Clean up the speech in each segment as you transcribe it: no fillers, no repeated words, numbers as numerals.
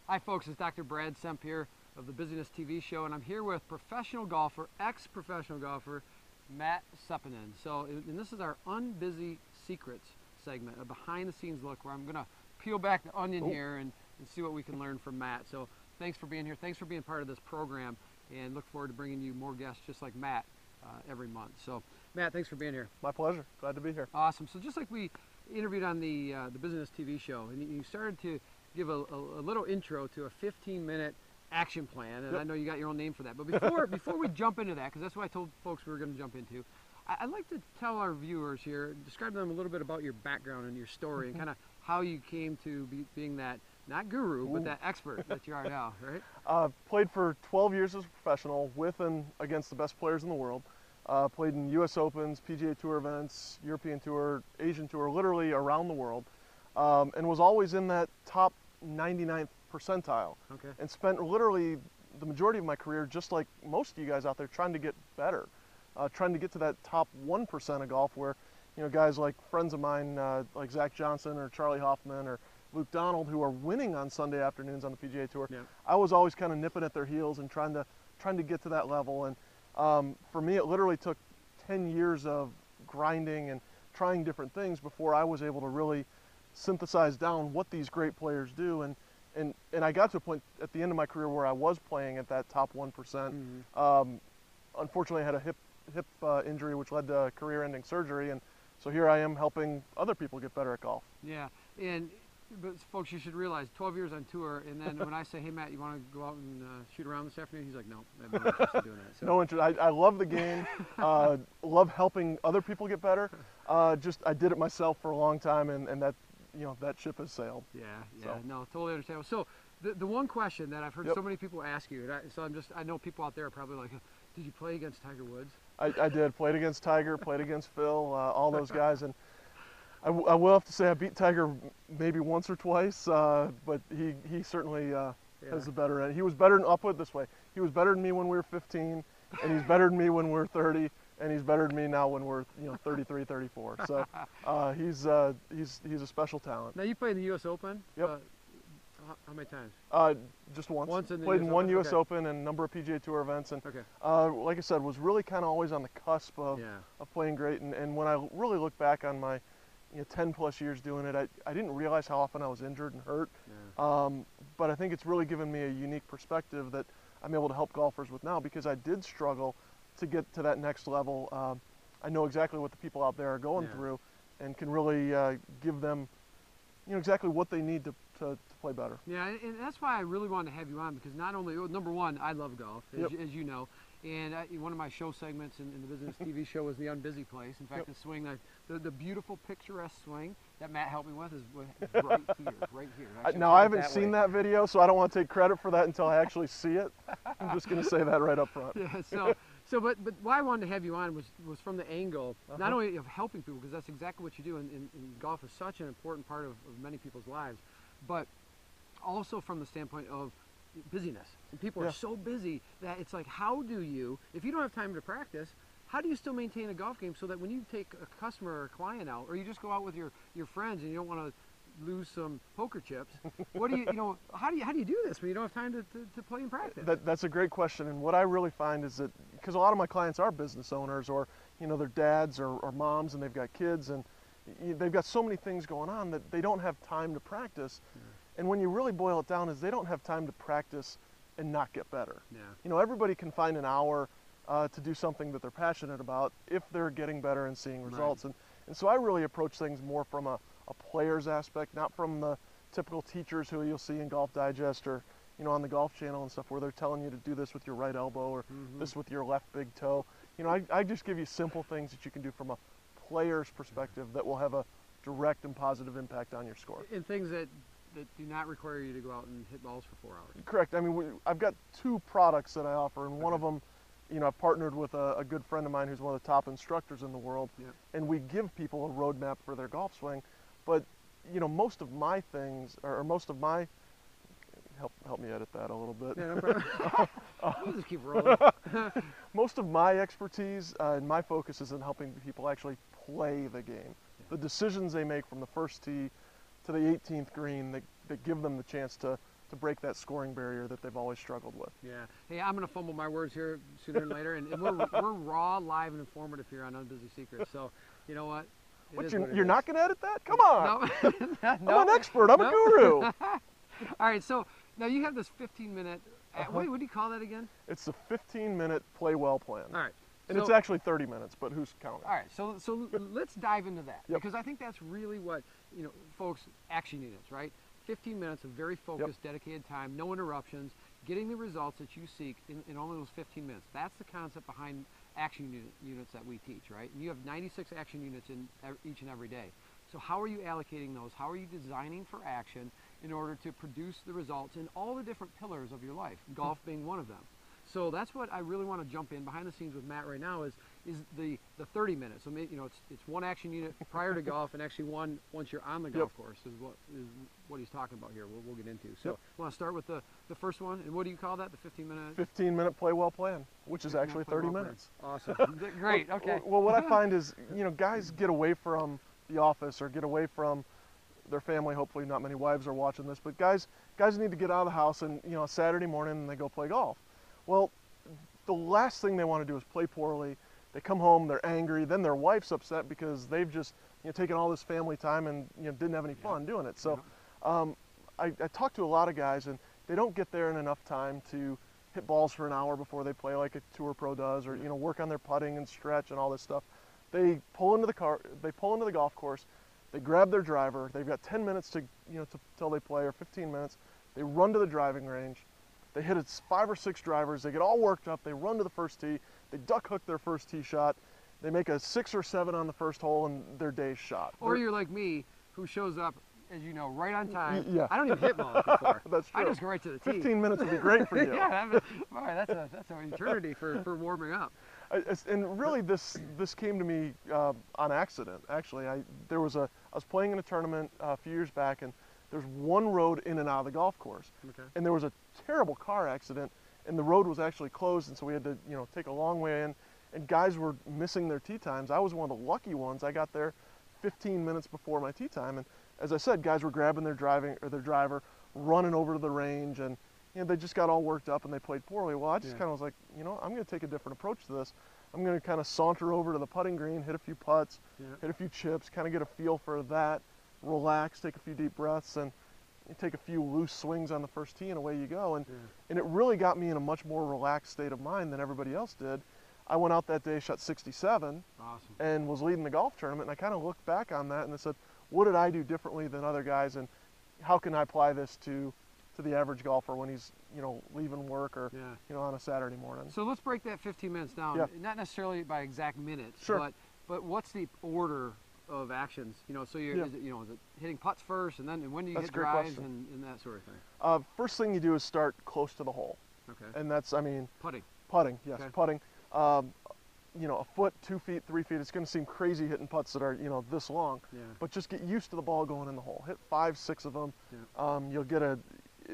Hi folks, it's Dr. Brad Semp here of the Busyness TV show, and I'm here with professional golfer, ex-professional golfer, Matt Seppanen. So, and this is our Unbusy Secrets segment, a behind-the-scenes look where I'm going to peel back the onion here and see what we can learn from Matt. So thanks for being here. Thanks for being part of this program, and look forward to bringing you more guests just like Matt every month. So Matt, thanks for being here. My pleasure. Glad to be here. Awesome. So just like we interviewed on the Business TV show, and you started to give a little intro to a 15-minute action plan, and I know you got your own name for that. But before we jump into that, because that's what I told folks we were going to jump into, I'd like to tell our viewers here, describe to them a little bit about your background and your story, and kind of how you came to being that, not guru, but that expert that you are now, right? Played for 12 years as a professional with and against the best players in the world. Played in U.S. Opens, PGA Tour events, European Tour, Asian Tour, literally around the world, and was always in that top 99th percentile. Okay. And spent literally the majority of my career, just like most of you guys out there, trying to get better, trying to get to that top 1% of golf where, you know, guys like friends of mine, like Zach Johnson or Charlie Hoffman or Luke Donald, who are winning on Sunday afternoons on the PGA Tour. Yeah. I was always kind of nipping at their heels and trying to get to that level. And for me, it literally took 10 years of grinding and trying different things before I was able to really synthesize down what these great players do. And I got to a point at the end of my career where I was playing at that top 1%. Unfortunately, I had a hip injury which led to career-ending surgery, and so here I am helping other people get better at golf. Yeah, but folks, you should realize 12 years on tour, and then when I say, hey Matt, you want to go out and shoot around this afternoon? He's like, no, I have no interest in doing that. So. No interest. I love the game, love helping other people get better. I did it myself for a long time, and that, you know, that ship has sailed. Yeah, so. No, totally understandable. So the one question that I've heard so many people ask you, and I know people out there are probably like, did you play against Tiger Woods? I did. Played against Tiger, played against Phil, all those guys, and I will have to say I beat Tiger maybe once or twice, but he certainly has a better end. He was better. I'll put it this way: he was better than me when we were 15, and he's better than me when we're 30, and he's better than me now when we're 33, 34. So he's a special talent. Now you played in the U.S. Open. Yep. How many times? Just once. Once in the Played US in one Open? U.S. Okay. Open and a number of PGA Tour events, and Okay. like I said, was really kind of always on the cusp of playing great. And when I really look back on my 10 plus years doing it, I didn't realize how often I was injured and hurt. Yeah. But I think it's really given me a unique perspective that I'm able to help golfers with now, because I did struggle to get to that next level. I know exactly what the people out there are going through, and can really give them exactly what they need to play better. Yeah, and that's why I really wanted to have you on, because not only, number one, I love golf, as you know, and one of my show segments in the Business TV show was the Unbusy Place. In fact, the swing, the beautiful picturesque swing that Matt helped me with is right here, right here. Actually, now, I haven't seen that video, so I don't want to take credit for that until I actually see it. I'm just going to say that right up front. Yeah, but why I wanted to have you on was from the angle, not only of helping people, because that's exactly what you do, and golf is such an important part of many people's lives, but also from the standpoint of busyness. And people are so busy that it's like, how do you, if you don't have time to practice, how do you still maintain a golf game so that when you take a customer or a client out, or you just go out with your friends and you don't want to lose some poker chips, what do you, how do you do this when you don't have time to play and practice? That's a great question, and what I really find is that, because a lot of my clients are business owners, or they're dads or moms, and they've got kids, and they've got so many things going on that they don't have time to practice. And when you really boil it down, is they don't have time to practice and not get better. Everybody can find an hour to do something that they're passionate about if they're getting better and seeing results. And so I really approach things more from a player's aspect, not from the typical teachers who you'll see in Golf Digest or on the Golf Channel and stuff, where they're telling you to do this with your right elbow or this with your left big toe. I just give you simple things that you can do from a player's perspective that will have a direct and positive impact on your score. And things that do not require you to go out and hit balls for 4 hours. Correct. I mean, I've got 2 products that I offer, and one of them, I've partnered with a good friend of mine who's one of the top instructors in the world, and we give people a roadmap for their golf swing. But most of my things, or most of my, help me edit that a little bit. Yeah, no problem. We'll just keep rolling. Most of my expertise and my focus is in helping people actually play the game. The decisions they make from the first tee to the 18th green that give them the chance to to break that scoring barrier that they've always struggled with. Yeah. Hey, I'm going to fumble my words here sooner than later, and we're raw, live, and informative here on Unbusy Secrets. So, you know what? What, you're not going to edit that? Come on. No. I'm an expert. I'm a guru. All right. So now you have this 15-minute. What do you call that again? It's a 15-minute play well plan. All right. And it's actually 30 minutes, but who's counting? All right, so let's dive into that, Yep. because I think that's really what, folks, action units, right? 15 minutes of very focused, dedicated time, no interruptions, getting the results that you seek in only those 15 minutes. That's the concept behind action units that we teach, right? And you have 96 action units in each and every day. So how are you allocating those? How are you designing for action in order to produce the results in all the different pillars of your life, golf being one of them? So that's what I really want to jump in behind the scenes with Matt right now is the 30 minutes. So it's one action unit prior to golf, and actually one once you're on the golf course is what he's talking about here. We'll get into. So I want to start with the first one, and what do you call that? The 15-minute. 15-minute play well plan, which is actually 30 minutes. Awesome. Great. Okay. Well, what I find is guys get away from the office or get away from their family. Hopefully, not many wives are watching this, but guys need to get out of the house and a Saturday morning and they go play golf. Well, the last thing they want to do is play poorly. They come home, they're angry, then their wife's upset because they've just taken all this family time and didn't have any fun doing it. So I talk to a lot of guys, and they don't get there in enough time to hit balls for an hour before they play like a tour pro does, or work on their putting and stretch and all this stuff. They pull into the golf course, they grab their driver, they've got 10 minutes to till they play, or 15 minutes. They run to the driving range. They hit 5 or 6 drivers. They get all worked up. They run to the first tee. They duck hook their first tee shot. They make a 6 or 7 on the first hole, and their day's shot. Or you're like me, who shows up, as you know, right on time. Yeah. I don't even hit balls before. That's true. I just go right to the tee. 15 minutes would be great for you. Yeah, all right, that's an eternity for warming up. And really, this came to me on accident. Actually, I was playing in a tournament a few years back, and there's one road in and out of the golf course. Okay. And there was a terrible car accident, and the road was actually closed, and so we had to take a long way in, and guys were missing their tee times. I was one of the lucky ones. I got there 15 minutes before my tee time, and as I said, guys were grabbing their driver, running over to the range, and they just got all worked up and they played poorly. Well, I just kind of was like, I'm going to take a different approach to this. I'm going to kind of saunter over to the putting green, hit a few putts, hit a few chips, kind of get a feel for that, relax, take a few deep breaths, and you take a few loose swings on the first tee, and away you go. And it really got me in a much more relaxed state of mind than everybody else did. I went out that day, shot 67, and was leading the golf tournament, and I kind of looked back on that and I said, what did I do differently than other guys, and how can I apply this to the average golfer when he's leaving work or on a Saturday morning? So let's break that 15 minutes down, not necessarily by exact minutes, but what's the order of actions? So is it hitting putts first, and when do you hit drives and that sort of thing? First thing you do is start close to the hole. Okay. And that's, putting. Putting, yes, putting. A foot, 2 feet, 3 feet. It's going to seem crazy hitting putts that are this long. Yeah. But just get used to the ball going in the hole. Hit 5, 6 of them. Yeah. You'll get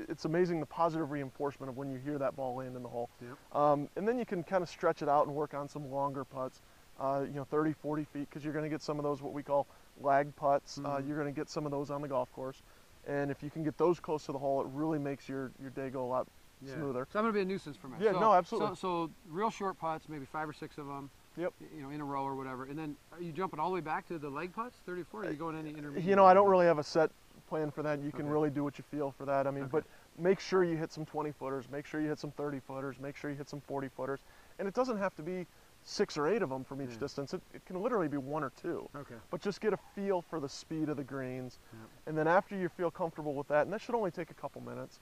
it's amazing the positive reinforcement of when you hear that ball land in the hole. Yeah. And then you can kind of stretch it out and work on some longer putts. 30, 40 feet, because you're going to get some of those what we call lag putts. You're going to get some of those on the golf course. And if you can get those close to the hole, it really makes your day go a lot smoother. So I'm going to be a nuisance for me. Yeah, no, absolutely. So real short putts, maybe 5 or 6 of them. Yep. In a row or whatever. And then are you jumping all the way back to the leg putts, 34? Or are you going any intermediate? I don't really have a set plan for that. You can really do what you feel for that. But make sure you hit some 20-footers. Make sure you hit some 30-footers. Make sure you hit some 40-footers. And it doesn't have to be 6 or 8 of them from each distance. It can literally be 1 or 2. Okay. But just get a feel for the speed of the greens. Yep. And then after you feel comfortable with that, and that should only take a couple minutes,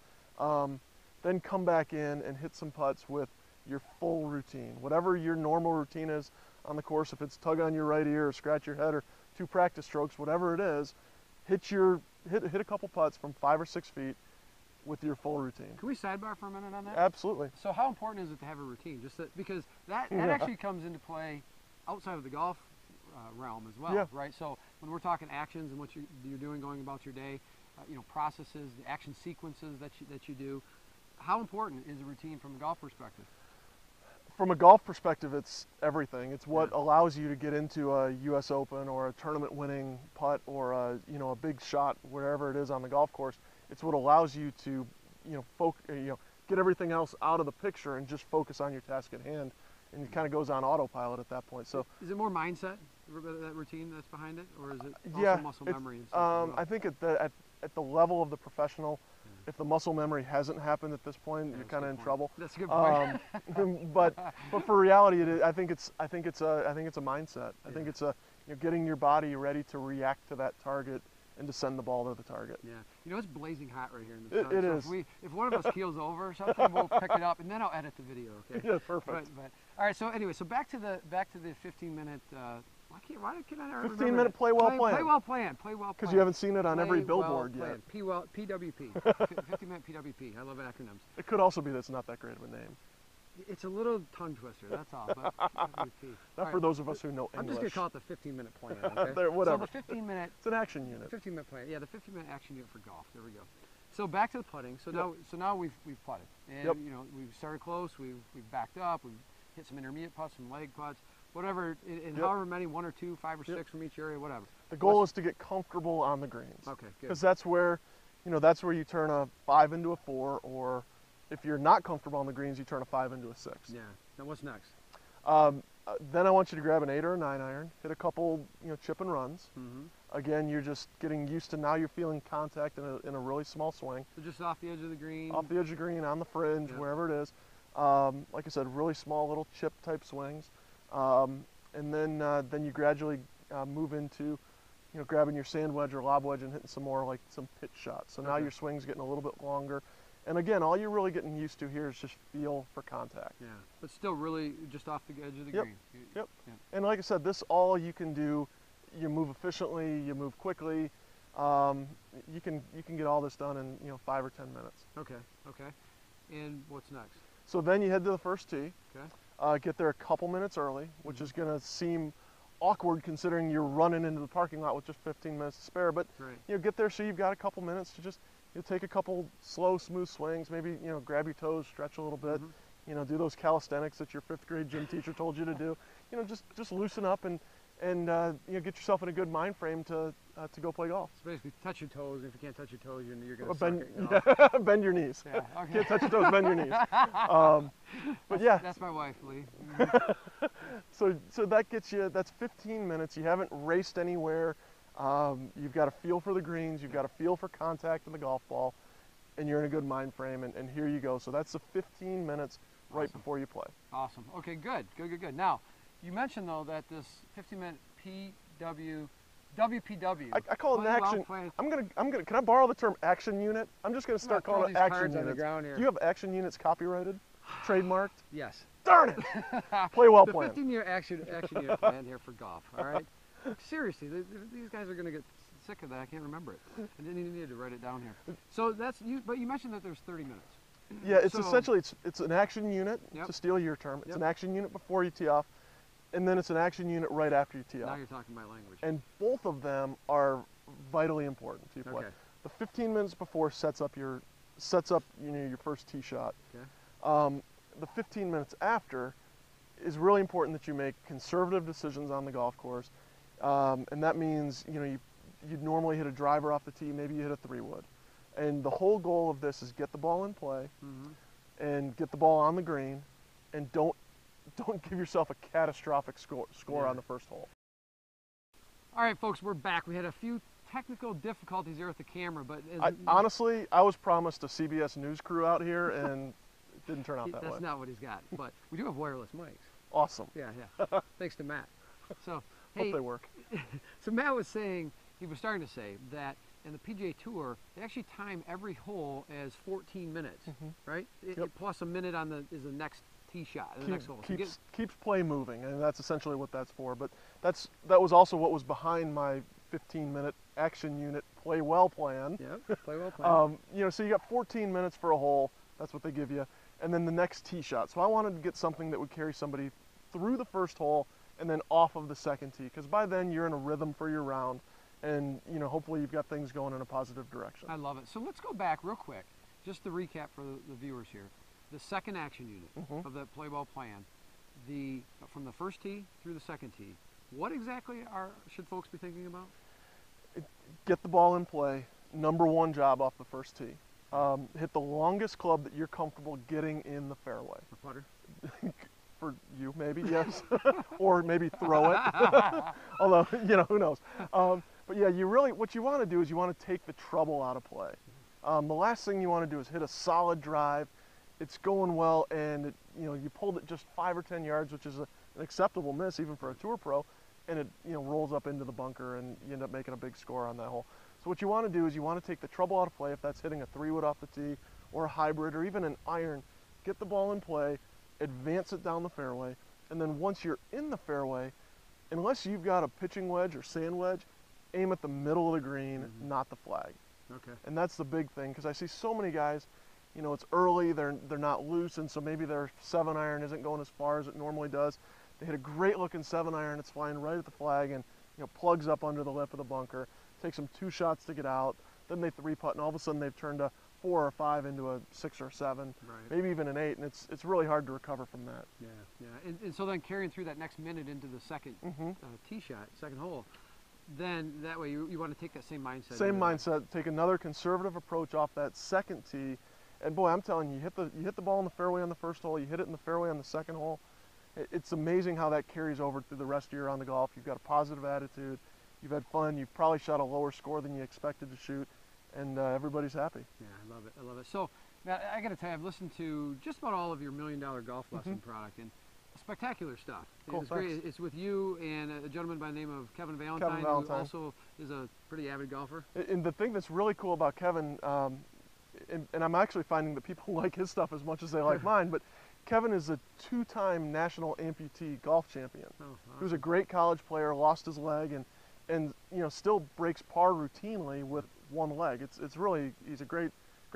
then come back in and hit some putts with your full routine. Whatever your normal routine is on the course, if it's tug on your right ear or scratch your head or 2 practice strokes, whatever it is, hit a couple putts from 5 or 6 feet with your full routine. Can we sidebar for a minute on that? Absolutely. So how important is it to have a routine? Because that actually comes into play outside of the golf realm as well, right? So when we're talking actions and what you're doing going about your day, processes, the action sequences that you do, how important is a routine from a golf perspective? From a golf perspective, it's everything. It's what allows you to get into a U.S. Open or a tournament-winning putt or a big shot wherever it is on the golf course. It's what allows you to get everything else out of the picture and just focus on your task at hand, and it kind of goes on autopilot at that point. So is it more mindset, that routine that's behind it, or is it also muscle memory and stuff as well? I think at the level of the professional, if the muscle memory hasn't happened at this point, you're kind of in trouble. That's a good point. but for reality, I think it's a mindset. I think it's getting your body ready to react to that target and to send the ball to the target. Yeah, it's blazing hot right here in the sun. It so is. If one of us keels over or something, we'll pick it up, and then I'll edit the video. Okay. Yeah, perfect. But all right. So anyway, so back to the 15-minute. Why can't I remember 15-minute play well plan. Play well plan. Play well plan. Because you haven't seen it on every billboard yet. PWP. 15-minute PWP. I love acronyms. It could also be that it's not that great of a name. It's a little tongue twister, that's all. But PWP. Not for those of us who know English. I'm just going to call it the 15-minute plan, okay? Whatever. So the 15-minute... It's an action unit. 15-minute plan. Yeah, the 15-minute action unit for golf. There we go. So back to the putting. So now we've putted. And we've started close, we've backed up, we've hit some intermediate putts, some leg putts, whatever, in however many, 1 or 2, 5 or 6 from each area, whatever. The goal is to get comfortable on the greens. Okay, good. Because that's where you turn a 5 into a 4, or if you're not comfortable on the greens, you turn a 5 into a 6. Yeah. Now what's next? Then I want you to grab an 8 or a 9 iron, hit a couple, chip and runs. Mm-hmm. Again, you're just getting used to, now you're feeling contact in a really small swing. So just off the edge of the green? Off the edge of the green, on the fringe, wherever it is. Like I said, really small little chip type swings. And then you gradually move into, grabbing your sand wedge or lob wedge and hitting some pitch shots. So now your swing's getting a little bit longer. And again, all you're really getting used to here is just feel for contact. Yeah, but still really just off the edge of the green. Yep. And like I said, this all you can do. You move efficiently, you move quickly. You can get all this done in 5 or 10 minutes. Okay. And what's next? So then you head to the first tee. Okay. Get there a couple minutes early, which is going to seem awkward considering you're running into the parking lot with just 15 minutes to spare. But get there so you've got a couple minutes to just take a couple slow, smooth swings. Maybe grab your toes, stretch a little bit. Do those calisthenics that your 5th grade gym teacher told you to do. Just loosen up and get yourself in a good mind frame to go play golf. So basically, touch your toes. If you can't touch your toes, you're going to suck it. Bend your knees. Yeah, okay. Can't touch your toes, bend your knees. But that's my wife, Lee. So that gets you. That's 15 minutes. You haven't raced anywhere. You've got a feel for the greens. You've got a feel for contact in the golf ball, and you're in a good mind frame. And here you go. So that's the 15 minutes right before you play. Awesome. Okay, good. Now, you mentioned though that this 15-minute WPW. I call it an action. I'm gonna. Can I borrow the term action unit? I'm just gonna start calling it action units. Do you have action units copyrighted, trademarked? Yes. Darn it! Play well plan. The 15-year action unit plan here for golf. All right. Seriously, these guys are gonna get sick of that. I can't remember it. I didn't even need to write it down here. So that's you. But you mentioned that there's 30 minutes. Yeah, it's essentially it's an action unit, to steal your term. It's an action unit before you tee off, and then it's an action unit right after you tee off. Now you're talking my language. And both of them are vitally important to your play. Okay. The 15 minutes before sets up your first tee shot. Okay. The 15 minutes after is really important that you make conservative decisions on the golf course, and that means you'd normally hit a driver off the tee, maybe you hit a 3-wood. And the whole goal of this is get the ball in play and get the ball on the green, and don't give yourself a catastrophic score on the first hole. All right, folks, we're back. We had a few technical difficulties here with the camera, but honestly, I was promised a CBS News crew out here, and it didn't turn out that way. That's not what he's got, but we do have wireless mics. Awesome. Yeah. Thanks to Matt. So, hope they work. So Matt was starting to say that in the PGA Tour, they actually time every hole as 14 minutes, right? Plus a minute is the next tee shot, the next hole. Keeps play moving, and that's essentially what that's for. But that was also what was behind my 15-minute action unit play well plan. Yep, play well plan. So you got 14 minutes for a hole. That's what they give you, and then the next tee shot. So I wanted to get something that would carry somebody through the first hole and then off of the second tee, because by then you're in a rhythm for your round. And hopefully you've got things going in a positive direction. I love it. So let's go back real quick, just to recap for the viewers here. The second action unit of that play ball plan, from the first tee through the second tee, what exactly should folks be thinking about? Get the ball in play. Number one job off the first tee. Hit the longest club that you're comfortable getting in the fairway. A putter? For you, maybe, yes. Or maybe throw it. Although, who knows. But yeah, what you want to do is you want to take the trouble out of play. The last thing you want to do is hit a solid drive. It's going well, and you pulled it just 5 or 10 yards, which is an acceptable miss even for a tour pro, and it rolls up into the bunker, and you end up making a big score on that hole. So what you want to do is you want to take the trouble out of play. If that's hitting a 3-wood off the tee, or a hybrid, or even an iron, get the ball in play, advance it down the fairway, and then once you're in the fairway, unless you've got a pitching wedge or sand wedge, aim at the middle of the green, not the flag. Okay. And that's the big thing, because I see so many guys, it's early, they're not loose, and so maybe their 7-iron isn't going as far as it normally does. They hit a great looking 7-iron, it's flying right at the flag, and plugs up under the lip of the bunker. Takes them 2 shots to get out, then they 3-putt, and all of a sudden they've turned a 4 or 5 into a 6 or 7, maybe even an 8, and it's really hard to recover from that. Yeah. And so then carrying through that next minute into the second tee shot, second hole, then that way you want to take that same mindset. Same mindset. Take another conservative approach off that second tee, and boy, I'm telling you, you hit the ball in the fairway on the first hole, you hit it in the fairway on the second hole. It's amazing how that carries over through the rest of your round of golf. You've got a positive attitude. You've had fun. You've probably shot a lower score than you expected to shoot, and everybody's happy. Yeah, I love it. I love it. So, Matt, I got to tell you, I've listened to just about all of your $1 Million Golf Lesson product, and spectacular stuff. Cool, it's great. It's with you and a gentleman by the name of Kevin Valentine, who also is a pretty avid golfer. And the thing that's really cool about Kevin, and I'm actually finding that people like his stuff as much as they like mine, but Kevin is a 2-time national amputee golf champion. Oh, awesome. He was a great college player, lost his leg, and still breaks par routinely with one leg. It's really, he's a great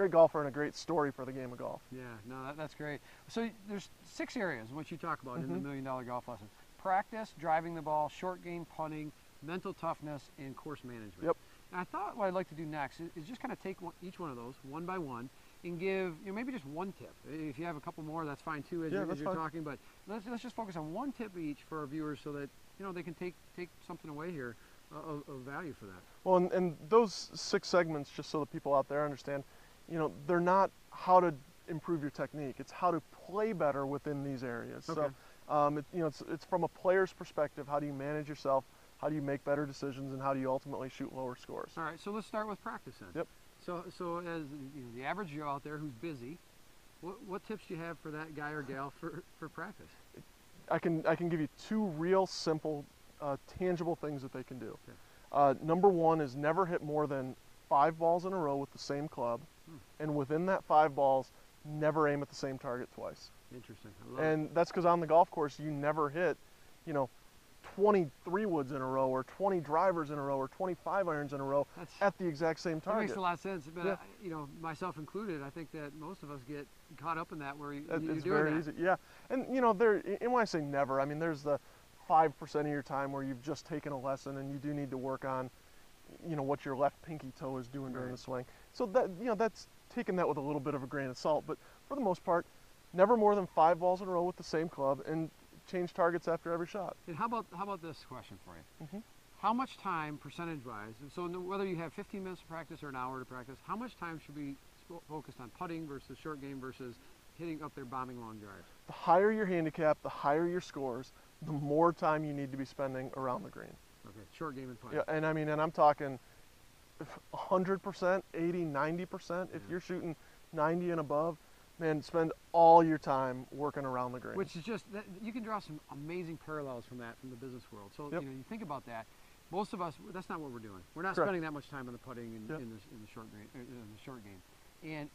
golfer and a great story for the game of golf. Yeah, no, that's great. So there's 6 areas in which you talk about in the $1 Million Golf Lesson: practice, driving the ball, short game putting, mental toughness, and course management. Yep. And I thought what I'd like to do next is just kind of take each one of those one by one and give maybe just one tip. If you have a couple more, that's fine too as you're talking. But let's just focus on one tip each for our viewers so that they can take something away here of value for that. Well, and those 6 segments, just so the people out there understand, they're not how to improve your technique. It's how to play better within these areas. Okay. So, it's from a player's perspective. How do you manage yourself? How do you make better decisions? And how do you ultimately shoot lower scores? All right. So let's start with practice then. Yep. So as the average Joe out there who's busy, what tips do you have for that guy or gal for practice? I can give you 2 real simple, tangible things that they can do. Okay. Number 1 is never hit more than 5 balls in a row with the same club, and within that 5 balls, never aim at the same target twice. Interesting. I love And that's because on the golf course, you never hit, 20 3-woods in a row, or 20 drivers in a row, or 25 irons in a row at the exact same target. That makes a lot of sense, but myself included, I think that most of us get caught up in that where you're doing it's very easy. Yeah, and and when I say never, I mean there's the 5% of your time where you've just taken a lesson and you do need to work on, what your left pinky toe is doing during the swing. So that that's taking that with a little bit of a grain of salt, but for the most part, never more than 5 balls in a row with the same club, and change targets after every shot. And how about this question for you? Mm-hmm. How much time, percentage-wise, so whether you have 15 minutes to practice or an hour to practice, how much time should be focused on putting versus short game versus hitting up their bombing long drives? The higher your handicap, the higher your scores, the more time you need to be spending around the green. Okay, short game and putting. Yeah, and I'm talking 100%, 80, 90%. If you're shooting 90 and above, man, spend all your time working around the green. Which is just, you can draw some amazing parallels from the business world. So, you think about that. Most of us, that's not what we're doing. We're not spending that much time on the putting in the short game. And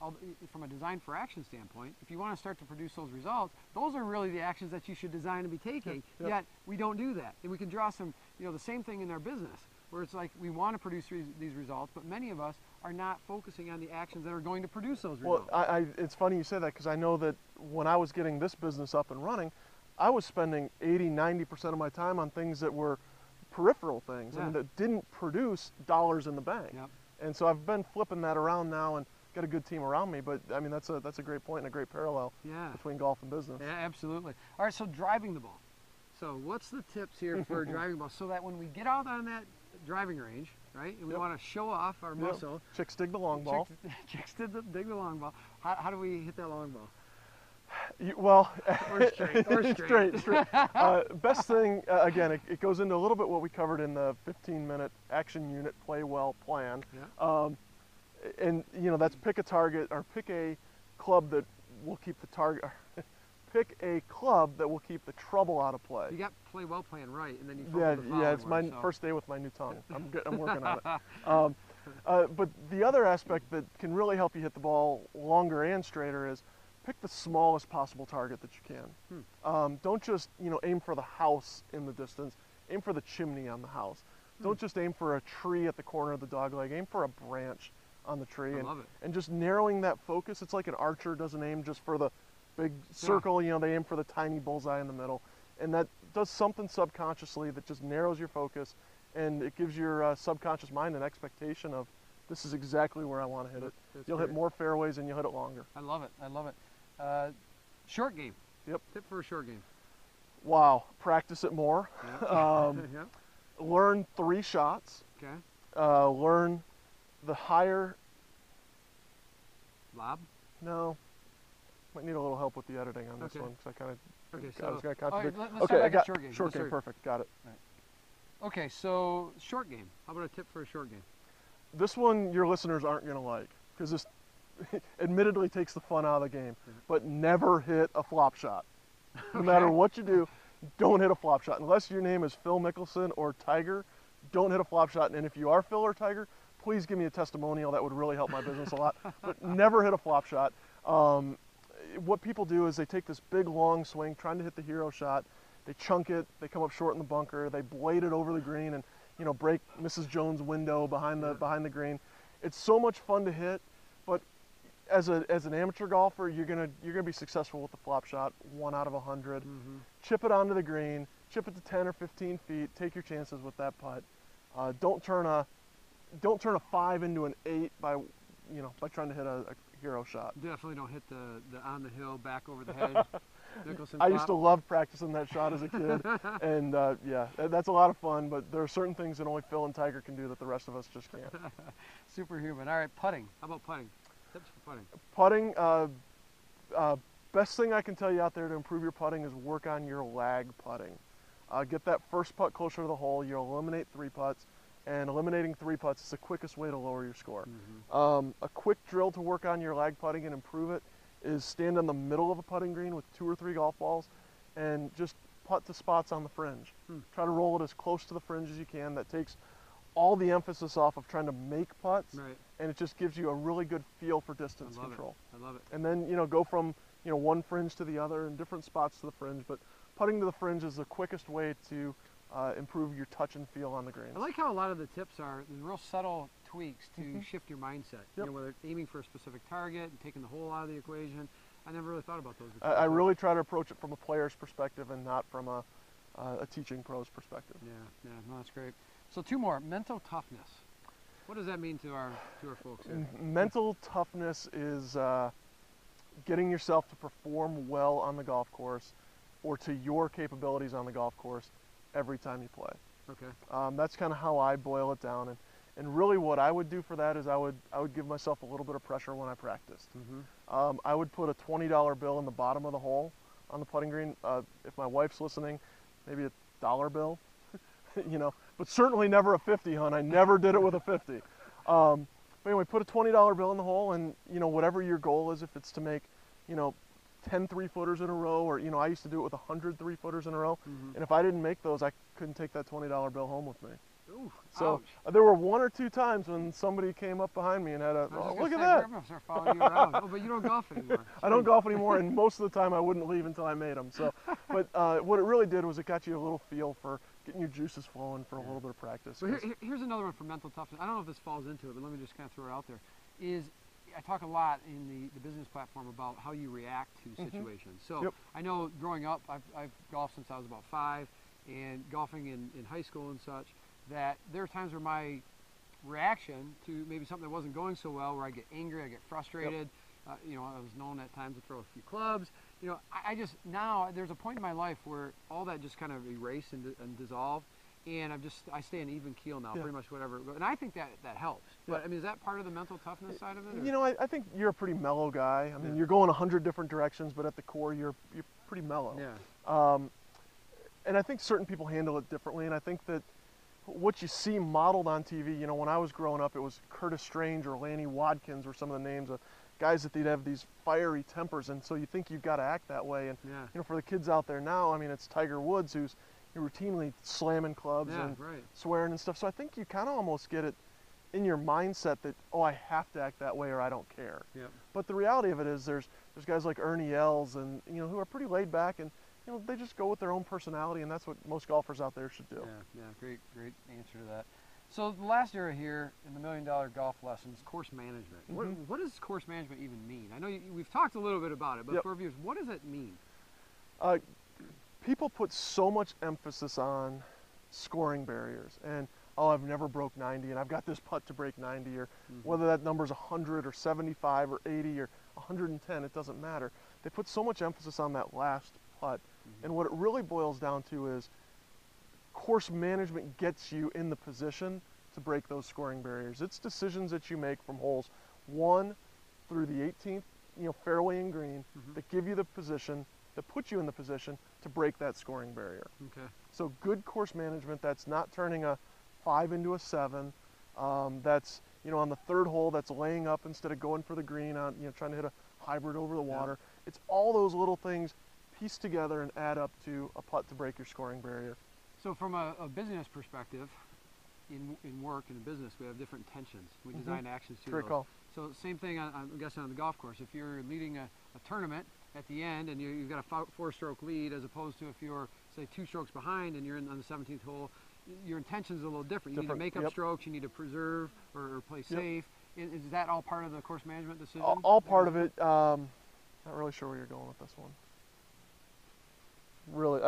from a design for action standpoint, if you want to start to produce those results, those are really the actions that you should design to be taking. Yet we don't do that. And we can draw some, the same thing in our business, where it's like we want to produce these results, but many of us are not focusing on the actions that are going to produce those results. Well, it's funny you say that, because I know that when I was getting this business up and running, I was spending 80, 90% of my time on things that were peripheral things, I mean, that didn't produce dollars in the bank. And so I've been flipping that around now and got a good team around me, but I mean, that's a great point and a great parallel between golf and business. Yeah, absolutely. All right, so driving the ball. So what's the tips here for driving the ball so that when we get out on that driving range, right? And we want to show off our muscle. Chicks dig the long ball. Chicks dig the long ball. How do we hit that long ball? Or straight. straight. Best thing, again, it goes into a little bit what we covered in the 15-minute action unit play well plan. Yeah. And that's pick a target, or pick a club that will keep the target. Pick a club that will keep the trouble out of play. You got play well plan right, and then you focus on the following it's my word, first day with my new tongue. I'm working on it. But the other aspect that can really help you hit the ball longer and straighter is pick the smallest possible target that you can. Don't just aim for the house in the distance. Aim for the chimney on the house. Don't just aim for a tree at the corner of the dogleg. Aim for a branch on the tree. I love it. And just narrowing that focus. It's like an archer doesn't aim just for the big circle, they aim for the tiny bullseye in the middle. And that does something subconsciously that just narrows your focus, and it gives your subconscious mind an expectation of, this is exactly where I want to hit it. You'll hit more fairways and you'll hit it longer. I love it. Short game. Yep. Tip for a short game. Wow. Practice it more. Yep. Learn 3 shots. Okay. Learn the higher... Lob? No. Might need a little help with the editing on this one, because I kind of... Okay, I was going to contradict. Let's start back at short game. Short game, perfect. Got it. Right. Okay, so short game. How about a tip for a short game? This one your listeners aren't going to like, because this admittedly takes the fun out of the game. But never hit a flop shot. No matter what you do, don't hit a flop shot. Unless your name is Phil Mickelson or Tiger, don't hit a flop shot. And if you are Phil or Tiger, please give me a testimonial. That would really help my business a lot. But never hit a flop shot. What people do is they take this big long swing trying to hit the hero shot, they chunk it, they come up short in the bunker, they blade it over the green and break Mrs. Jones' window behind the green. It's so much fun to hit, but as an amateur golfer, you're gonna be successful with the flop shot 1 out of 100. Chip it onto the green, chip it to 10 or 15 feet, take your chances with that putt. Don't turn a 5 into an 8 by trying to hit a hero shot. Definitely don't hit the on the hill, back over the head. Nicholson I flop. used to love practicing that shot as a kid, and that's a lot of fun, but there are certain things that only Phil and Tiger can do that the rest of us just can't. Superhuman. All right, putting. How about putting? Tips for putting. Putting, best thing I can tell you out there to improve your putting is work on your lag putting. Get that first putt closer to the hole. You'll eliminate 3 putts. And eliminating 3 putts is the quickest way to lower your score. A quick drill to work on your lag putting and improve it is stand in the middle of a putting green with 2 or 3 golf balls and just putt to spots on the fringe. Try to roll it as close to the fringe as you can. That takes all the emphasis off of trying to make putts, and it just gives you a really good feel for distance control. I love it. And then go from one fringe to the other and different spots to the fringe, but putting to the fringe is the quickest way to improve your touch and feel on the greens. I like how a lot of the tips are real subtle tweaks to shift your mindset. Whether it's aiming for a specific target and taking the hole out of the equation. I never really thought about those before. I really try to approach it from a player's perspective and not from a teaching pro's perspective. Yeah, no, that's great. So 2 more. Mental toughness. What does that mean to our folks here? Mental toughness is getting yourself to perform well on the golf course, or to your capabilities on the golf course, every time you play. Okay. That's kind of how I boil it down, and really what I would do for that is I would give myself a little bit of pressure when I practiced. I would put a $20 bill in the bottom of the hole on the putting green. If my wife's listening, maybe a $1 bill, but certainly never a 50, hon. I never did it with a 50. But anyway, put a $20 bill in the hole, and whatever your goal is, if it's to make 10 3-footers in a row, or I used to do it with 100 3-footers in a row, and if I didn't make those, I couldn't take that $20 bill home with me. Ooh, so there were 1 or 2 times when somebody came up behind me and had look at that. I'm gonna start following you around. Oh, but you don't golf anymore. I don't golf anymore, and most of the time I wouldn't leave until I made them. So, but what it really did was it got you a little feel for getting your juices flowing for a little bit of practice. So here's another one for mental toughness. I don't know if this falls into it, but let me just kind of throw it out there. I talk a lot in the business platform about how you react to situations. So I know growing up, I've golfed since I was about 5, and golfing in high school and such, that there are times where my reaction to maybe something that wasn't going so well, where I get angry, I get frustrated. I was known at times to throw a few clubs. I just, now there's a point in my life where all that just kind of erased and dissolved, and I stay an even keel now, Yeah. pretty much whatever. And I think that helps. Yeah. But I mean, is that part of the mental toughness side of it? Or? You know, I think you're a pretty mellow guy. I mean, Yeah. you're going 100 different directions, but at the core, you're pretty mellow. Yeah. And I think certain people handle it differently, and I think that what you see modeled on TV, you know, when I was growing up, it was Curtis Strange or Lanny Wadkins were some of the names of guys that they'd have these fiery tempers, and so you think you've got to act that way. And Yeah. you know, for the kids out there now, I mean, it's Tiger Woods who's routinely slamming clubs Yeah, and right. swearing and stuff. So I think you kind of almost get it in your mindset that, oh, I have to act that way or I don't care. Yeah. But the reality of it is there's guys like Ernie Els and, you know, who are pretty laid back, and you know, they just go with their own personality, and that's what most golfers out there should do. Yeah, great answer to that. So the last area here in the $1 Million Golf Lessons, course management. What does course management even mean? I know we've talked a little bit about it, but Yep. for our viewers, what does it mean? People put so much emphasis on scoring barriers, and oh, I've never broke 90, and I've got this putt to break 90, or whether that number's 100 or 75 or 80 or 110, it doesn't matter. They put so much emphasis on that last putt, and what it really boils down to is course management gets you in the position to break those scoring barriers. It's decisions that you make from holes 1 through the 18th, you know, fairway and green, that give you the position, that put you in the position to break that scoring barrier. Okay. So good course management, that's not turning a 5 into a 7. That's, you know, on the 3rd hole, that's laying up instead of going for the green on, you know, trying to hit a hybrid over the water. It's all those little things pieced together and add up to a putt to break your scoring barrier. So from a business perspective, in work, in a business, we have different intentions. We design actions to Great those. call. So same thing, I'm guessing, on the golf course. If you're leading a tournament at the end and you've got a 4-stroke lead, as opposed to if you're, say, 2 strokes behind and you're on the 17th hole, your intention's a little different. You need to make up strokes, you need to preserve or play safe. Is that all part of the course management decision? All part of it. Not really sure where you're going with this one. Really,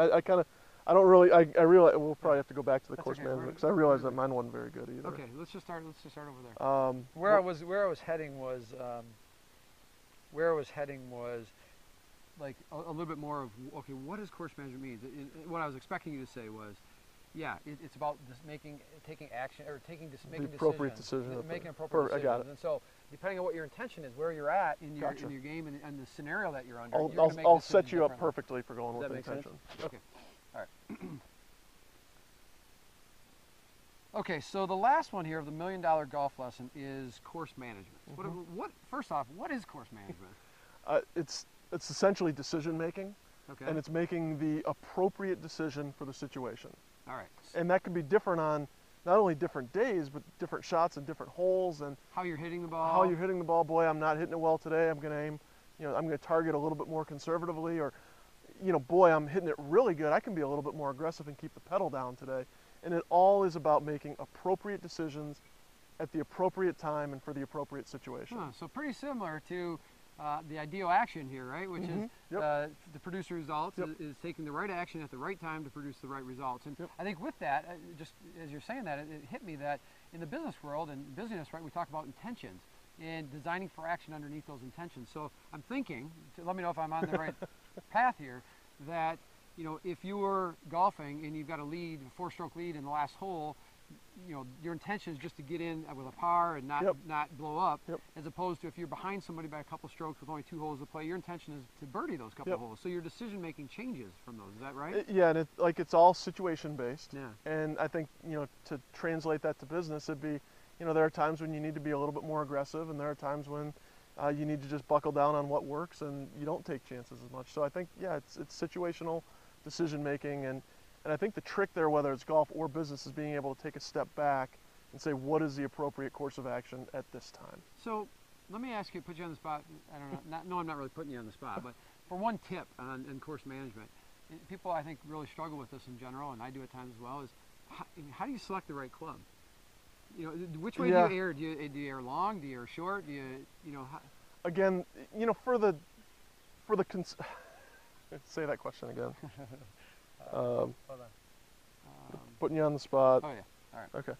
I don't really, I realize we'll probably have to go back to the course management, because I realize that mine wasn't very good either. Okay, let's just start over there. Where I was heading was like a little bit more of, okay, what does course management mean? What I was expecting you to say was, yeah, it's about just taking action, or making appropriate decision. making appropriate decisions. I got it. And so, depending on what your intention is, where you're at in your game and the scenario that you're under, I'll set you up perfectly for going with intention. Okay, all right. Okay, so the last one here of the $1 Million Golf Lesson is course management. First off, what is course management? It's essentially decision making, and it's making the appropriate decision for the situation. All right. And that can be different on not only different days, but different shots and different holes, and how you're hitting the ball. How you're hitting the ball. Boy, I'm not hitting it well today. I'm going to aim, you know, I'm going to target a little bit more conservatively, or, you know, boy, I'm hitting it really good. I can be a little bit more aggressive and keep the pedal down today. And it all is about making appropriate decisions at the appropriate time and for the appropriate situation. So pretty similar to the ideal action here, right? Which is to produce results, is taking the right action at the right time to produce the right results. And I think with that, just as you're saying that, it hit me that in the business world and business, right, we talk about intentions and designing for action underneath those intentions. So I'm thinking, let me know if I'm on the right path here, that, you know, if you were golfing and you've got a 4-stroke lead in the last hole, you know, your intention is just to get in with a par and not blow up, as opposed to if you're behind somebody by a couple strokes with only 2 holes to play, your intention is to birdie those couple holes. So your decision making changes from those. Is that right? Yeah, and it's all situation based. Yeah. And I think, you know, to translate that to business, it'd be, you know, there are times when you need to be a little bit more aggressive, and there are times when you need to just buckle down on what works and you don't take chances as much. So I think, yeah, it's situational decision making, and I think the trick there, whether it's golf or business, is being able to take a step back and say, what is the appropriate course of action at this time? So let me ask you, put you on the spot. I don't know. No, I'm not really putting you on the spot, but for one tip on course management, and people I think really struggle with this in general, and I do at times as well, is how do you select the right club? You know, which way do you air? Do you air long? Do you air short? Do you know? Again, you know, for the say that question again. Hold on. Putting you on the spot. Oh yeah. All right. Okay.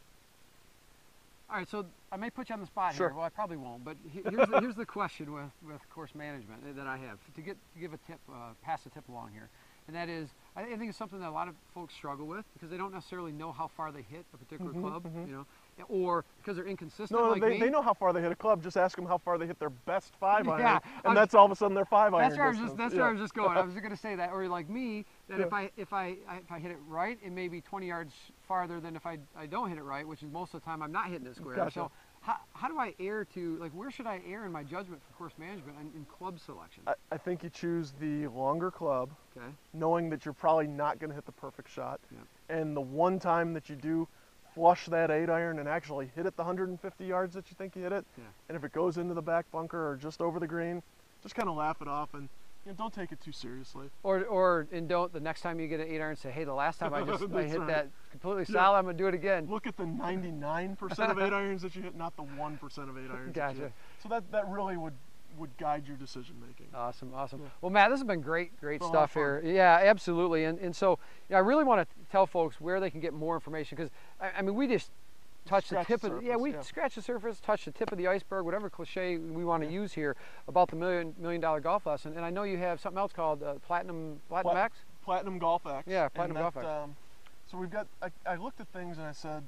All right. So I may put you on the spot Sure. here. Well, I probably won't. But here's the question with course management that I have to give a tip, pass a tip along here, and that is, I think it's something that a lot of folks struggle with because they don't necessarily know how far they hit a particular club, you know, or because they're inconsistent. No, like they know how far they hit a club. Just ask them how far they hit their best 5-iron, and that's all of a sudden their 5-iron. That's where I was just going. I was going to say that, or like me, that if I hit it right, it may be 20 yards farther than if I don't hit it right, which is most of the time I'm not hitting it square. Gotcha. So how do I err to, like, where should I err in my judgment for course management and in club selection? I think you choose the longer club, Okay. knowing that you're probably not going to hit the perfect shot. Yep. And the one time that you do flush that 8-iron and actually hit it the 150 yards that you think you hit it, Yeah. and if it goes into the back bunker or just over the green, just kind of laugh it off and don't take it too seriously. And don't, the next time you get an 8-iron, say, hey, the last time I hit right. that completely solid, I'm going to do it again. Look at the 99% of 8-irons that you hit, not the 1% of 8-irons that you hit. So that really would guide your decision making. Awesome. Yeah. Well, Matt, this has been great stuff here. Fun. Yeah, absolutely. And so I really want to tell folks where they can get more information, because I mean, we just touch the tip of scratch the surface, touch the tip of the iceberg, whatever cliche we want to use here about the million dollar golf lesson. And I know you have something else called Platinum X? Platinum Golf X. Yeah, Platinum Golf X. So we've got, I looked at things and I said,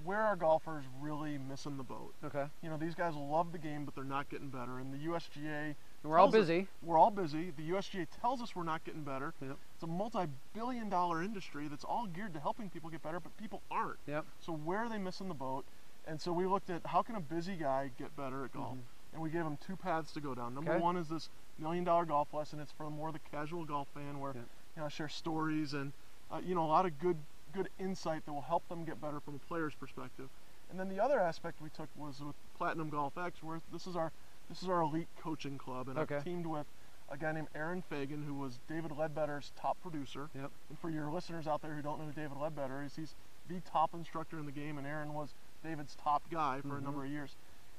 where are golfers really missing the boat? Okay. You know, these guys love the game, but they're not getting better. And the USGA, and we're all busy. We're all busy. The USGA tells us we're not getting better. Yep. It's a multi-billion-dollar industry that's all geared to helping people get better, but people aren't. Yep. So where are they missing the boat? And so we looked at how can a busy guy get better at golf? And we gave him 2 paths to go down. Number one is this $1 million golf lesson. It's for more the casual golf fan, where I share stories and a lot of good insight that will help them get better from a player's perspective. And then the other aspect we took was with Platinum Golf X, where this is our elite coaching club, and I've teamed with a guy named Aaron Fagan, who was David Ledbetter's top producer. Yep. And for your listeners out there who don't know who David Ledbetter is, he's the top instructor in the game, and Aaron was David's top guy for a number of years.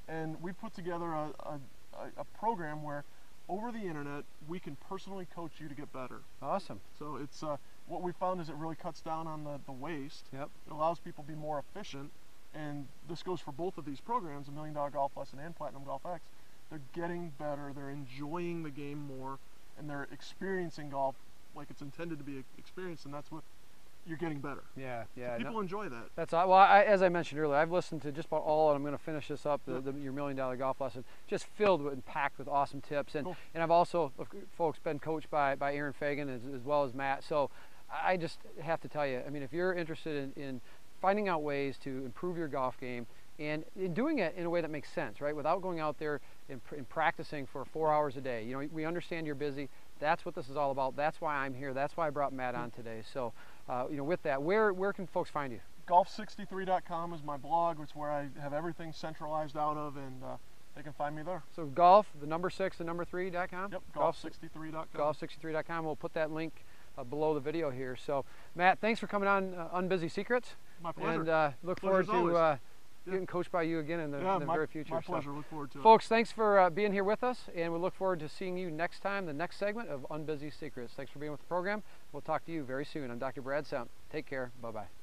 And we put together a program where over the internet we can personally coach you to get better. Awesome. So it's what we found is it really cuts down on the waste. Yep. It allows people to be more efficient. And this goes for both of these programs, $1 million golf lesson and Platinum Golf X. They're getting better, they're enjoying the game more, and they're experiencing golf like it's intended to be experienced, and that's what you're getting better. Yeah. So people enjoy that. That's well. As I mentioned earlier, I've listened to just about all, and I'm going to finish this up. Your $1 million golf lesson, just filled with and packed with awesome tips, and I've also, folks, been coached by Aaron Fagan as well as Matt. So I just have to tell you, I mean, if you're interested in finding out ways to improve your golf game and in doing it in a way that makes sense, right? Without going out there and practicing for 4 hours a day. You know, we understand you're busy. That's what this is all about. That's why I'm here. That's why I brought Matt on today. So, with that, where can folks find you? Golf63.com is my blog. It's where I have everything centralized out of, and they can find me there. So golf, the number 6, the number 3.com? Yep, golf63.com. Golf63.com. We'll put that link below the video here. So, Matt, thanks for coming on Unbusy Secrets. My pleasure. And look forward to getting coached by you again in the very future. My pleasure. Look forward to it. Folks, thanks for being here with us, and we look forward to seeing you next time, the next segment of Unbusy Secrets. Thanks for being with the program. We'll talk to you very soon. I'm Dr. Brad Semp. Take care. Bye-bye.